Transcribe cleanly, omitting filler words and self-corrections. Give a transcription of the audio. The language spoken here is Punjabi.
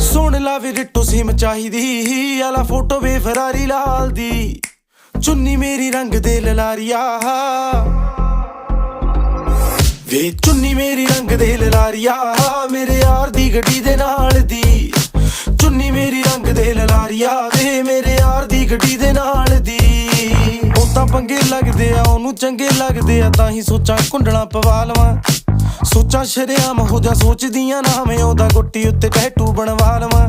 ਸੁਣ ਲਾ ਵੀ ਰਿੱਟੋ ਸਿਮ ਚਾਹੀਦੀ ਆਲਾ ਫੋਟੋ ਵੇ ਫਰਾਰੀ ਲਾਲ ਦੀ ਚੁੰਨੀ ਮੇਰੀ ਰੰਗ ਦੇ ਲਲਾਰੀਆ ਵੇ ਚੁੰਨੀ ਮੇਰੀ ਰੰਗ ਦੇ ਲਲਾਰੀਆ ਮੇਰੇ ਯਾਰ ਦੀ ਗੱਡੀ ਦੇ ਨਾਲ ਦੀ ਚੁੰਨੀ ਮੇਰੀ ਰੰਗ ਦੇ ਲਲਾਰੀਆ ਵੇ ਮੇਰੇ ਯਾਰ ਦੀ ਗੱਡੀ ਦੇ ਨਾਲ ਦੀ ਉਹ ਤਾਂ ਪੰਗੇ ਲੱਗਦੇ ਆ ਉਹਨੂੰ ਚੰਗੇ ਲੱਗਦੇ ਆ ਤਾਂ ਹੀ ਸੋਚਾਂ ਕੁੰਡਲਾਂ ਪਵਾ ਲਵਾਂ ਸੋਚਾਂ ਸ਼ਰੇਆਮ ਹੋ ਜਾ ਸੋਚਦੀਆਂ ਨਾ ਮੈਂ ਉਹਦਾ ਗੁੱਟੀ ਉੱਤੇ ਟੈਟੂ ਬਣਵਾ ਲਵਾਂ